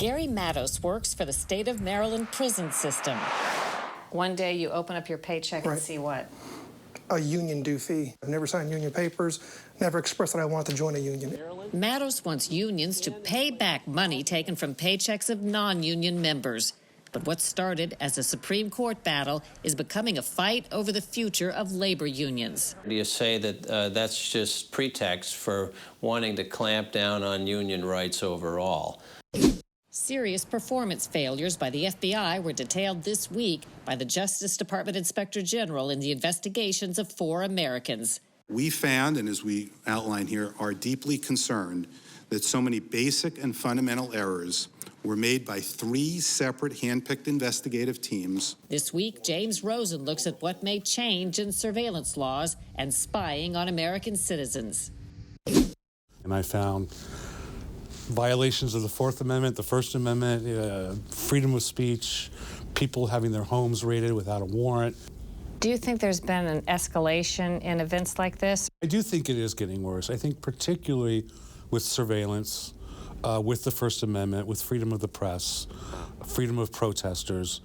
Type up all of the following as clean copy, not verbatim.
Gary Matos works for the state of Maryland prison system. One day you open up your paycheck and see what? A union due fee. I've never signed union papers, never expressed that I wanted to join a union. Matos wants unions to pay back money taken from paychecks of non-union members. But what started as a Supreme Court battle is becoming a fight over the future of labor unions. Do you say that that's just pretext for wanting to clamp down on union rights overall? Serious performance failures by the FBI were detailed this week by the Justice Department Inspector General in the investigations of 4 Americans. We found, and as we outline here, are deeply concerned that so many basic and fundamental errors were made by 3 separate hand-picked investigative teams. This week, James Rosen looks at what may change in surveillance laws and spying on American citizens. And I found violations of the Fourth Amendment, the First Amendment, freedom of speech, people having their homes raided without a warrant. Do you think there's been an escalation in events like this? I do think it is getting worse. I think particularly with surveillance, with the First Amendment, with freedom of the press, freedom of protesters.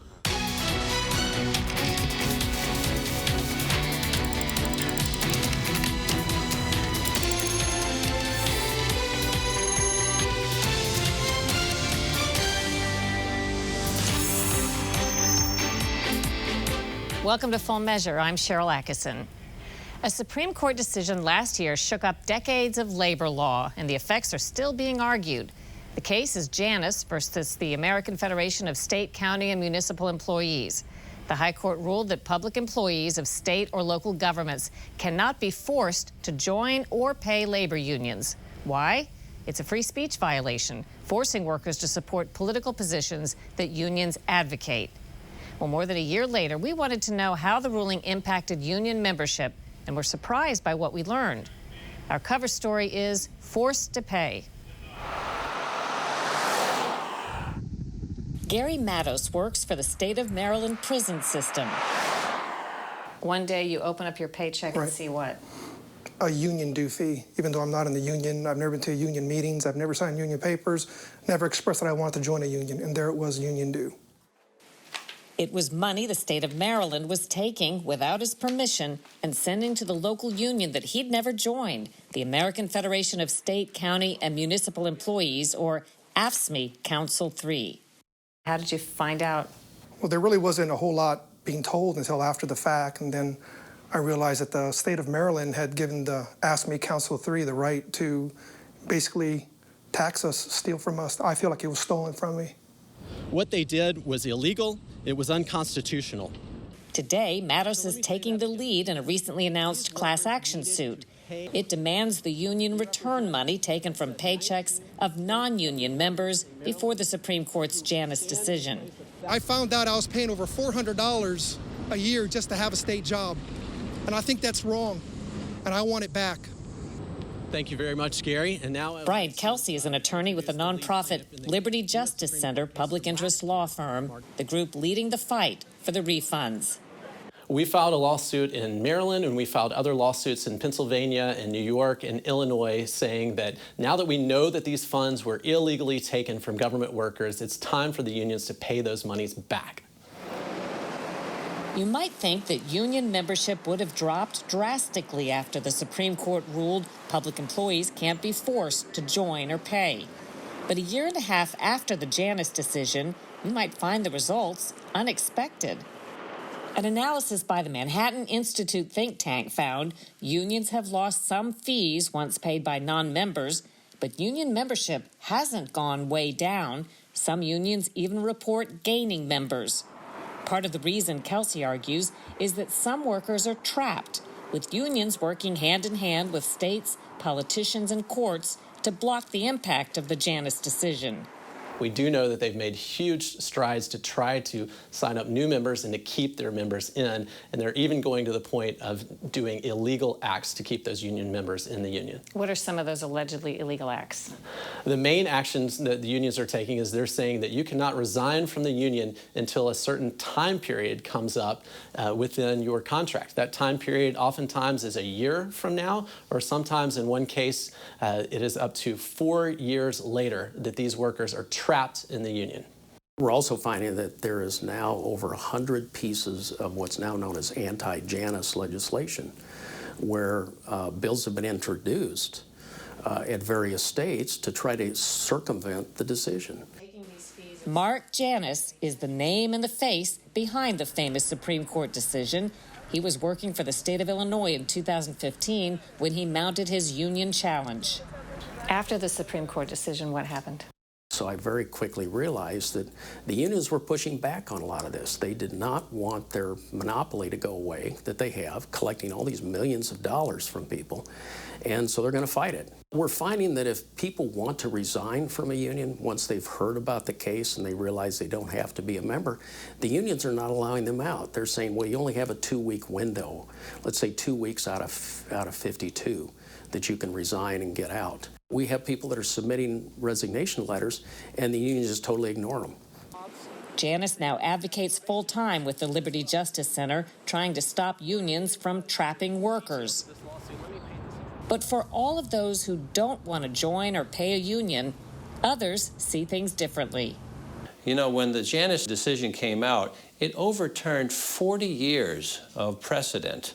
Welcome to Full Measure. I'm Sharyl Attkisson. A Supreme Court decision last year shook up decades of labor law, and the effects are still being argued. The case is Janus versus the American Federation of State, County, and Municipal Employees. The High Court ruled that public employees of state or local governments cannot be forced to join or pay labor unions. Why? It's a free speech violation, forcing workers to support political positions that unions advocate. Well, more than a year later, we wanted to know how the ruling impacted union membership, and we're surprised by what we learned. Our cover story is Forced to Pay. Gary Matos works for the state of Maryland prison system. One day you open up your paycheck and see what? A union due fee. Even though I'm not in the union, I've never been to union meetings, I've never signed union papers, never expressed that I wanted to join a union, and there it was, union due. It was money the state of Maryland was taking without his permission and sending to the local union that he'd never joined, the American Federation of State, County, and Municipal Employees, or AFSCME Council 3. How did you find out? Well, there really wasn't a whole lot being told until after the fact, and then I realized that the state of Maryland had given the AFSCME Council 3 the right to basically tax us, steal from us. I feel like it was stolen from me. What they did was illegal. It was unconstitutional. Today, Matos is taking the lead in a recently announced class action suit. It demands the union return money taken from paychecks of non-union members before the Supreme Court's Janus decision. I found out I was paying over $400 a year just to have a state job, and I think that's wrong, and I want it back. Thank you very much, Gary. And now Brian Kelsey is an attorney with the nonprofit Liberty Justice Center public interest law firm, the group leading the fight for the refunds. We filed a lawsuit in Maryland, and we filed other lawsuits in Pennsylvania and New York and Illinois saying that now that we know that these funds were illegally taken from government workers, it's time for the unions to pay those monies back. You might think that union membership would have dropped drastically after the Supreme Court ruled public employees can't be forced to join or pay. But a year and a half after the Janus decision, you might find the results unexpected. An analysis by the Manhattan Institute think tank found unions have lost some fees once paid by non-members, but union membership hasn't gone way down. Some unions even report gaining members. Part of the reason, Kelsey argues, is that some workers are trapped, with unions working hand-in-hand with states, politicians, and courts to block the impact of the Janus decision. We do know that they've made huge strides to try to sign up new members and to keep their members in, and they're even going to the point of doing illegal acts to keep those union members in the union. What are some of those allegedly illegal acts? The main actions that the unions are taking is they're saying that you cannot resign from the union until a certain time period comes up within your contract. That time period oftentimes is a year from now, or sometimes in one case it is up to 4 years later that these workers are trapped in the union. We're also finding that there is now over 100 pieces of what's now known as anti-Janus legislation, where bills have been introduced at various states to try to circumvent the decision. Mark Janus is the name and the face behind the famous Supreme Court decision. He was working for the state of Illinois in 2015 when he mounted his union challenge. After the Supreme Court decision, what happened? So I very quickly realized that the unions were pushing back on a lot of this. They did not want their monopoly to go away that they have, collecting all these millions of dollars from people, and so they're going to fight it. We're finding that if people want to resign from a union once they've heard about the case and they realize they don't have to be a member, the unions are not allowing them out. They're saying, well, you only have a 2-week window, let's say 2 weeks out of 52, that you can resign and get out. We have people that are submitting resignation letters, and the unions just totally ignore them. Janus now advocates full-time with the Liberty Justice Center, trying to stop unions from trapping workers. But for all of those who don't want to join or pay a union, others see things differently. You know, when the Janus decision came out, it overturned 40 years of precedent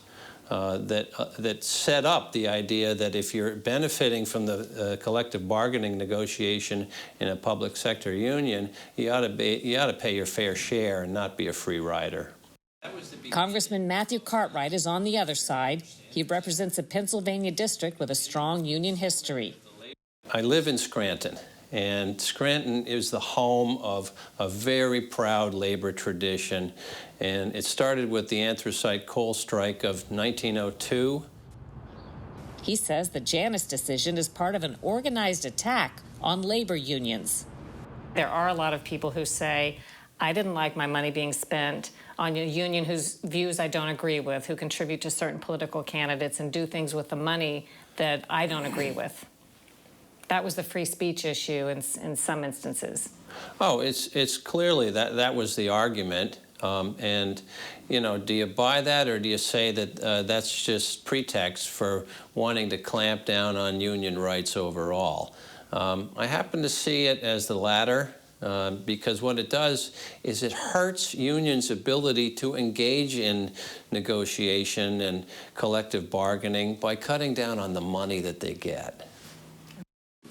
that set up the idea that if you're benefiting from the collective bargaining negotiation in a public sector union, you ought to pay your fair share and not be a free rider. Congressman Matthew Cartwright is on the other side. He represents a Pennsylvania district with a strong union history. I live in Scranton, and Scranton is the home of a very proud labor tradition, and it started with the anthracite coal strike of 1902. He says the Janus decision is part of an organized attack on labor unions. There are a lot of people who say, I didn't like my money being spent on a union whose views I don't agree with, who contribute to certain political candidates and do things with the money that I don't agree with. That was the free speech issue in some instances. Oh, it's clearly that was the argument. And, you know, do you buy that, or do you say that that's just pretext for wanting to clamp down on union rights overall? I happen to see it as the latter. Because what it does is it hurts unions' ability to engage in negotiation and collective bargaining by cutting down on the money that they get.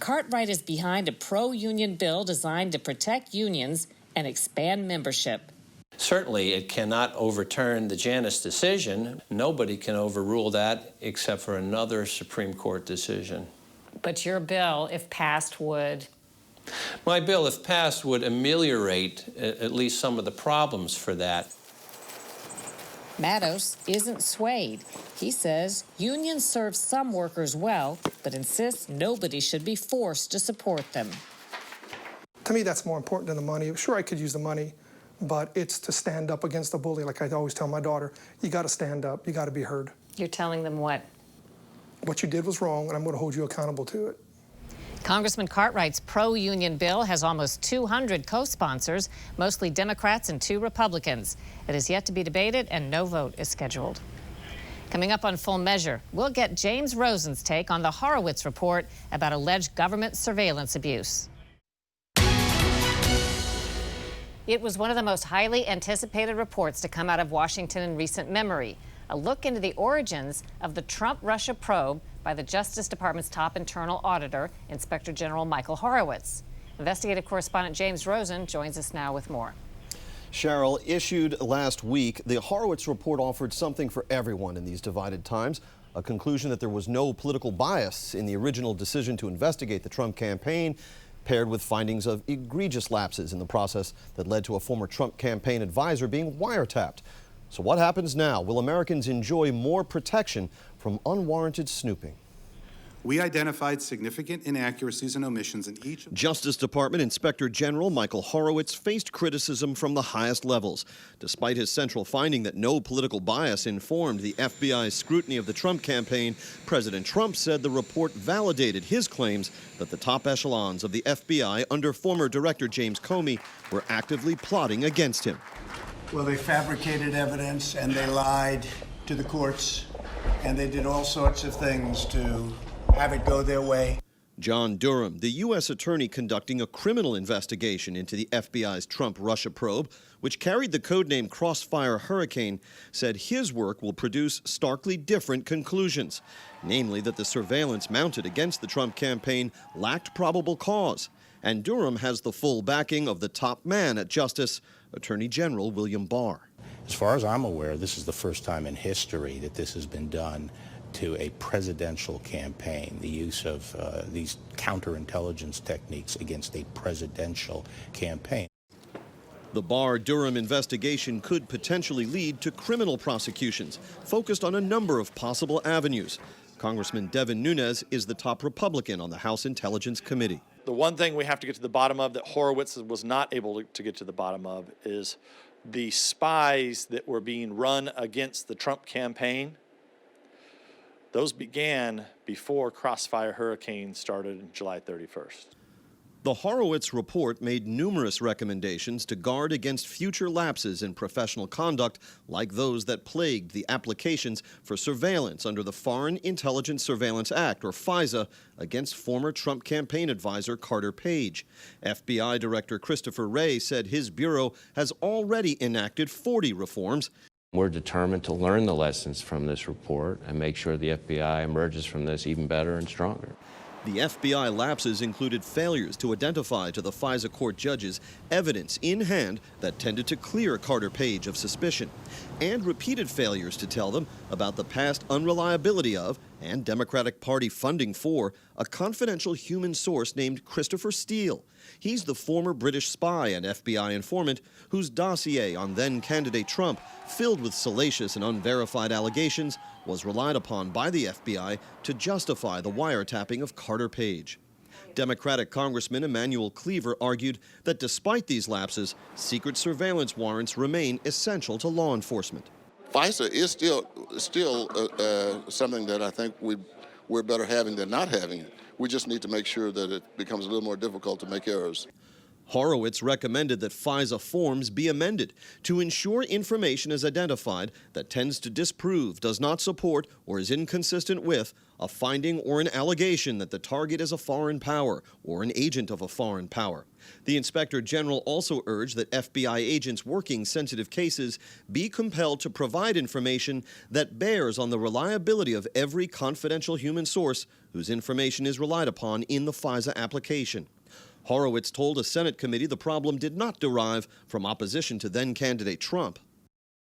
Cartwright is behind a pro-union bill designed to protect unions and expand membership. Certainly, it cannot overturn the Janus decision. Nobody can overrule that except for another Supreme Court decision. But your bill, if passed, would... My bill, if passed, would ameliorate at least some of the problems for that. Matos isn't swayed. He says unions serve some workers well, but insists nobody should be forced to support them. To me, that's more important than the money. Sure, I could use the money, but it's to stand up against the bully. Like I always tell my daughter, you got to stand up. You got to be heard. You're telling them what? What you did was wrong, and I'm going to hold you accountable to it. Congressman Cartwright's pro-union bill has almost 200 co-sponsors, mostly Democrats and 2 Republicans. It is yet to be debated, and no vote is scheduled. Coming up on Full Measure, we'll get James Rosen's take on the Horowitz report about alleged government surveillance abuse. It was one of the most highly anticipated reports to come out of Washington in recent memory. A look into the origins of the Trump-Russia probe by the Justice Department's top internal auditor, Inspector General Michael Horowitz. Investigative correspondent James Rosen joins us now with more. Sharyl, issued last week, the Horowitz report offered something for everyone in these divided times, a conclusion that there was no political bias in the original decision to investigate the Trump campaign, paired with findings of egregious lapses in the process that led to a former Trump campaign advisor being wiretapped. So what happens now? Will Americans enjoy more protection from unwarranted snooping? We identified significant inaccuracies and omissions in each of Justice Department Inspector General Michael Horowitz faced criticism from the highest levels. Despite his central finding that no political bias informed the FBI's scrutiny of the Trump campaign, President Trump said the report validated his claims that the top echelons of the FBI under former Director James Comey were actively plotting against him. Well, they fabricated evidence and they lied to the courts and they did all sorts of things to have it go their way. John Durham, the U.S. attorney conducting a criminal investigation into the FBI's Trump-Russia probe, which carried the codename Crossfire Hurricane, said his work will produce starkly different conclusions, namely that the surveillance mounted against the Trump campaign lacked probable cause. And Durham has the full backing of the top man at Justice, Attorney General William Barr. As far as I'm aware, this is the first time in history that this has been done to a presidential campaign, the use of these counterintelligence techniques against a presidential campaign. The Barr-Durham investigation could potentially lead to criminal prosecutions focused on a number of possible avenues. Congressman Devin Nunes is the top Republican on the House Intelligence Committee. The one thing we have to get to the bottom of that Horowitz was not able to get to the bottom of is the spies that were being run against the Trump campaign. Those began before Crossfire Hurricane started on July 31st. The Horowitz report made numerous recommendations to guard against future lapses in professional conduct like those that plagued the applications for surveillance under the Foreign Intelligence Surveillance Act, or FISA, against former Trump campaign advisor Carter Page. FBI Director Christopher Wray said his bureau has already enacted 40 reforms. We're determined to learn the lessons from this report and make sure the FBI emerges from this even better and stronger. The FBI lapses included failures to identify to the FISA court judges evidence in hand that tended to clear Carter Page of suspicion, and repeated failures to tell them about the past unreliability of and Democratic Party funding for a confidential human source named Christopher Steele. He's the former British spy and FBI informant whose dossier on then-candidate Trump, filled with salacious and unverified allegations, was relied upon by the FBI to justify the wiretapping of Carter Page. Democratic Congressman Emanuel Cleaver argued that despite these lapses, secret surveillance warrants remain essential to law enforcement. FISA is still something that I think we're better having than not having it. We just need to make sure that it becomes a little more difficult to make errors. Horowitz recommended that FISA forms be amended to ensure information is identified that tends to disprove, does not support, or is inconsistent with a finding or an allegation that the target is a foreign power or an agent of a foreign power. The Inspector General also urged that FBI agents working sensitive cases be compelled to provide information that bears on the reliability of every confidential human source whose information is relied upon in the FISA application. Horowitz told a Senate committee the problem did not derive from opposition to then-candidate Trump.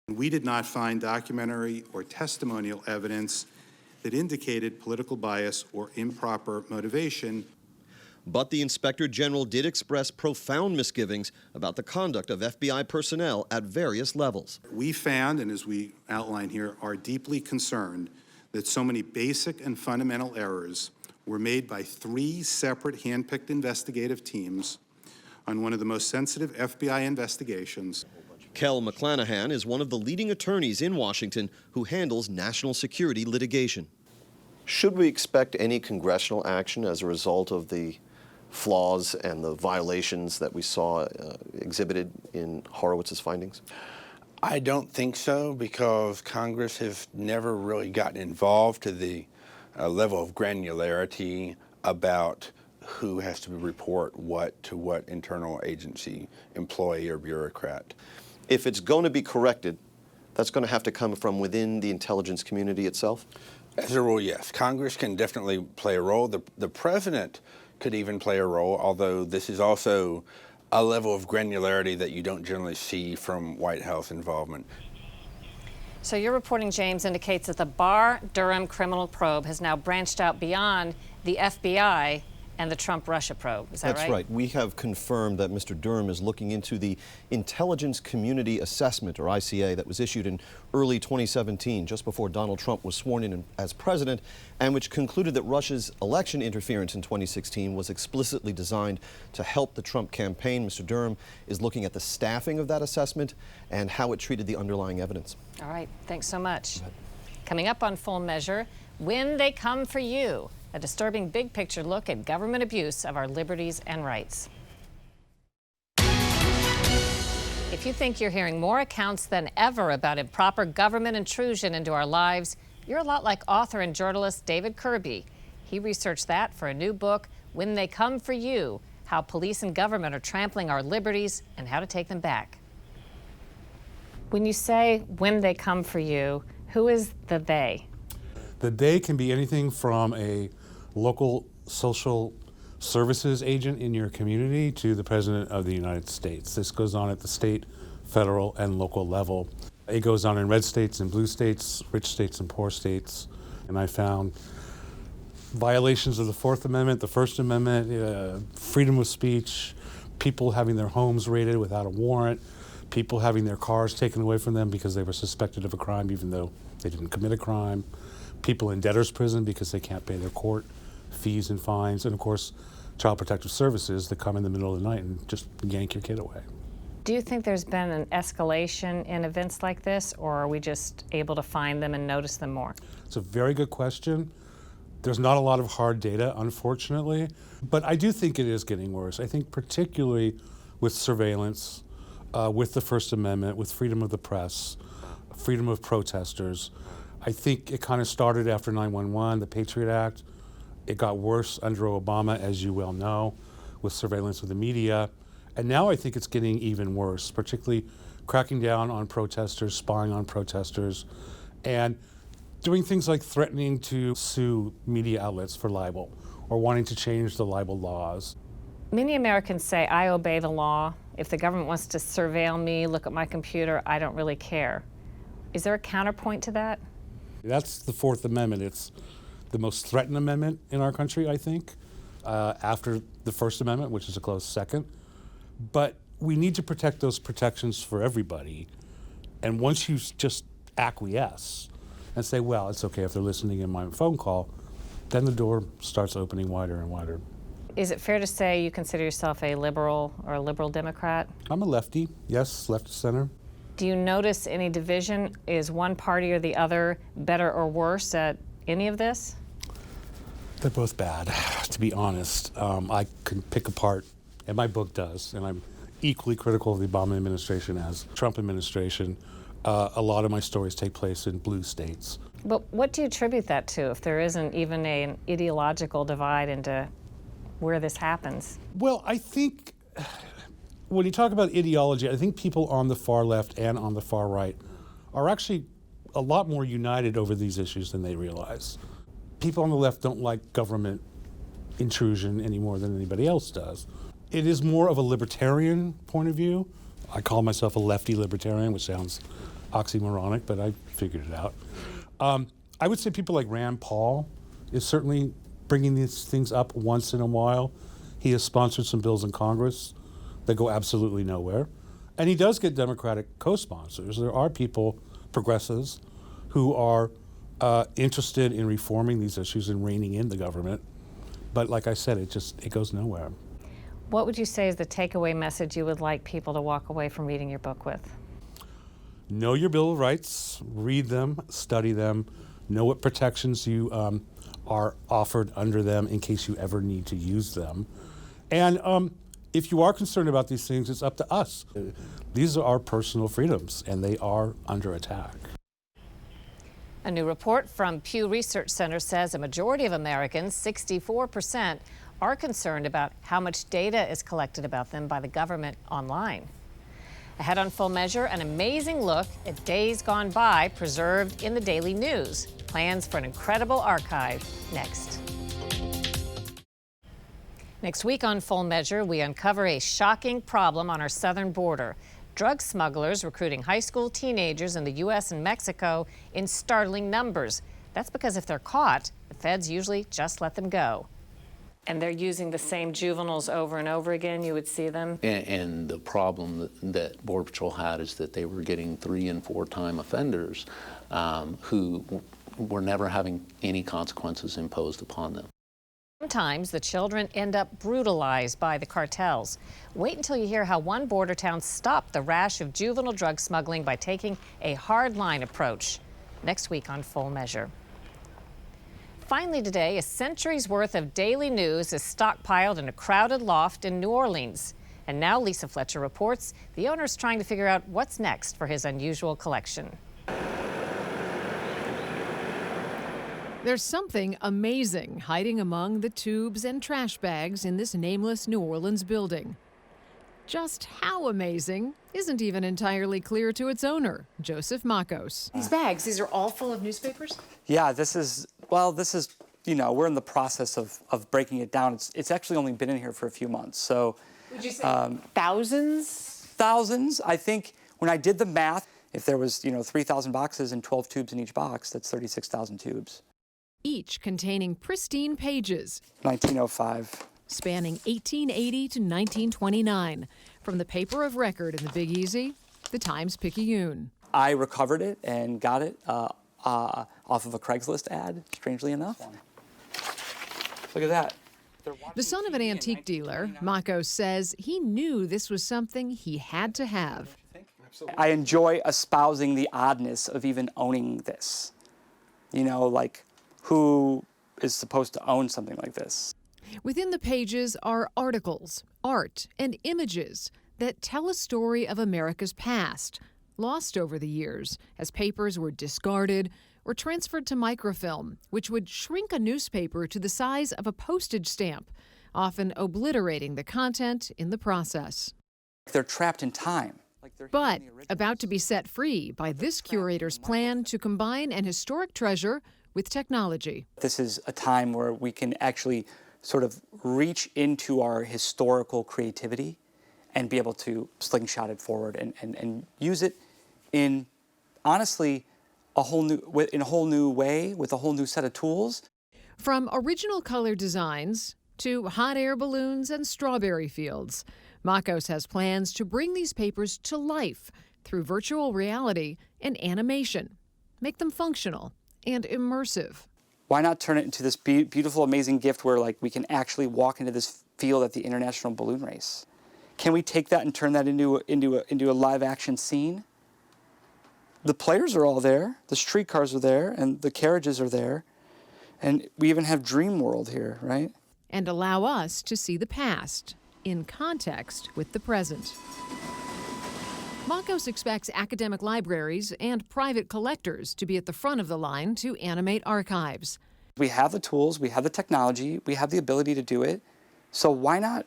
We did not find documentary or testimonial evidence that indicated political bias or improper motivation. But the Inspector General did express profound misgivings about the conduct of FBI personnel at various levels. We found, and as we outline here, are deeply concerned that so many basic and fundamental errors were made by 3 separate hand-picked investigative teams on one of the most sensitive FBI investigations. Kel McClanahan is one of the leading attorneys in Washington who handles national security litigation. Should we expect any congressional action as a result of the flaws and the violations that we saw exhibited in Horowitz's findings? I don't think so, because Congress has never really gotten involved to the level of granularity about who has to report what to what internal agency, employee, or bureaucrat. If it's going to be corrected, that's going to have to come from within the intelligence community itself? As a rule, yes. Congress can definitely play a role. The president could even play a role, although this is also a level of granularity that you don't generally see from White House involvement. So your reporting, James, indicates that the Barr-Durham criminal probe has now branched out beyond the FBI and the Trump-Russia probe. Is that right? That's right. We have confirmed that Mr. Durham is looking into the Intelligence Community Assessment, or ICA, that was issued in early 2017, just before Donald Trump was sworn in as president, and which concluded that Russia's election interference in 2016 was explicitly designed to help the Trump campaign. Mr. Durham is looking at the staffing of that assessment and how it treated the underlying evidence. All right. Thanks so much. Coming up on Full Measure, when they come for you. A disturbing big-picture look at government abuse of our liberties and rights. If you think you're hearing more accounts than ever about improper government intrusion into our lives, you're a lot like author and journalist David Kirby. He researched that for a new book, When They Come for You, how police and government are trampling our liberties and how to take them back. When you say when they come for you, who is the they? The they can be anything from a local social services agent in your community to the President of the United States. This goes on at the state, federal, and local level. It goes on in red states and blue states, rich states and poor states. And I found violations of the Fourth Amendment, the First Amendment, freedom of speech, people having their homes raided without a warrant, people having their cars taken away from them because they were suspected of a crime even though they didn't commit a crime, people in debtor's prison because they can't pay their court fees and fines, and of course, Child Protective Services that come in the middle of the night and just yank your kid away. Do you think there's been an escalation in events like this, or are we just able to find them and notice them more? It's a very good question. There's not a lot of hard data, unfortunately, but I do think it is getting worse. I think particularly with surveillance, with the First Amendment, with freedom of the press, freedom of protesters. I think it kind of started after 9/11, the Patriot Act. It got worse under Obama, as you well know, with surveillance of the media. And now I think it's getting even worse, particularly cracking down on protesters, spying on protesters, and doing things like threatening to sue media outlets for libel or wanting to change the libel laws. Many Americans say, I obey the law. If the government wants to surveil me, look at my computer, I don't really care. Is there a counterpoint to that? That's the Fourth Amendment. It's the most threatened amendment in our country, I think, after the First Amendment, which is a close second. But we need to protect those protections for everybody. And once you just acquiesce and say, well, it's okay if they're listening in my phone call, then the door starts opening wider and wider. Is it fair to say you consider yourself a liberal or a liberal Democrat? I'm a lefty, yes, left to center. Do you notice any division? Is one party or the other better or worse at any of this? They're both bad, to be honest. I can pick apart, and my book does, and I'm equally critical of the Obama administration as Trump administration. A lot of my stories take place in blue states. But what do you attribute that to, if there isn't even an ideological divide into where this happens? Well, I think when you talk about ideology, I think people on the far left and on the far right are actually a lot more united over these issues than they realize. People on the left don't like government intrusion any more than anybody else does. It is more of a libertarian point of view. I call myself a lefty libertarian, which sounds oxymoronic, but I figured it out. I would say people like Rand Paul is certainly bringing these things up once in a while. He has sponsored some bills in Congress that go absolutely nowhere. And he does get Democratic co-sponsors. There are people, progressives, who are interested in reforming these issues and reining in the government. But like I said, it goes nowhere. What would you say is the takeaway message you would like people to walk away from reading your book with? Know your Bill of Rights, read them, study them, know what protections you are offered under them in case you ever need to use them. And if you are concerned about these things, it's up to us. These are our personal freedoms, and they are under attack. A new report from Pew Research Center says a majority of Americans, 64%, are concerned about how much data is collected about them by the government online. Ahead on Full Measure, an amazing look at days gone by preserved in the daily news. Plans for an incredible archive next. Next week on Full Measure, we uncover a shocking problem on our southern border. Drug smugglers recruiting high school teenagers in the U.S. and Mexico in startling numbers. That's because if they're caught, the feds usually just let them go. And they're using the same juveniles over and over again, you would see them? And the problem that Border Patrol had is that they were getting 3- and 4-time offenders who were never having any consequences imposed upon them. Sometimes the children end up brutalized by the cartels. Wait until you hear how one border town stopped the rash of juvenile drug smuggling by taking a hard-line approach. Next week on Full Measure. Finally today, a century's worth of daily news is stockpiled in a crowded loft in New Orleans. And now Lisa Fletcher reports the owner's trying to figure out what's next for his unusual collection. There's something amazing hiding among the tubes and trash bags in this nameless New Orleans building. Just how amazing isn't even entirely clear to its owner, Joseph Makos. These bags, these are all full of newspapers? Yeah, this is, you know, we're in the process of breaking it down. It's actually only been in here for a few months, so. Would you say thousands? Thousands. I think when I did the math, if there was, 3,000 boxes and 12 tubes in each box, that's 36,000 tubes. Each containing pristine pages. 1905. Spanning 1880 to 1929. From the paper of record in the Big Easy, the Times-Picayune. I recovered it and got it off of a Craigslist ad, strangely enough. Look at that. The son of an antique dealer, Makos says he knew this was something he had to have. I enjoy espousing the oddness of even owning this. Like, who is supposed to own something like this? Within the pages are articles, art, and images that tell a story of America's past, lost over the years as papers were discarded or transferred to microfilm, which would shrink a newspaper to the size of a postage stamp, often obliterating the content in the process. They're trapped in time. But about to be set free by this curator's plan to combine an historic treasure with technology. This is a time where we can actually sort of reach into our historical creativity and be able to slingshot it forward and use it in, honestly, in a whole new way with a whole new set of tools. From original color designs to hot air balloons and strawberry fields, Makos has plans to bring these papers to life through virtual reality and animation, make them functional and immersive. Why not turn it into this beautiful, amazing gift where we can actually walk into this field at the International Balloon Race? Can we take that and turn that into a live action scene? The players are all there, the streetcars are there, and the carriages are there, and we even have Dream World here, right? And allow us to see the past in context with the present. Makos expects academic libraries and private collectors to be at the front of the line to animate archives. We have the tools, we have the technology, we have the ability to do it, so why not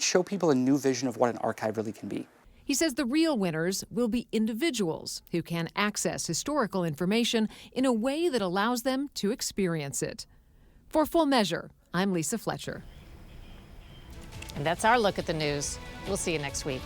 show people a new vision of what an archive really can be? He says the real winners will be individuals who can access historical information in a way that allows them to experience it. For Full Measure, I'm Lisa Fletcher. And that's our look at the news. We'll see you next week.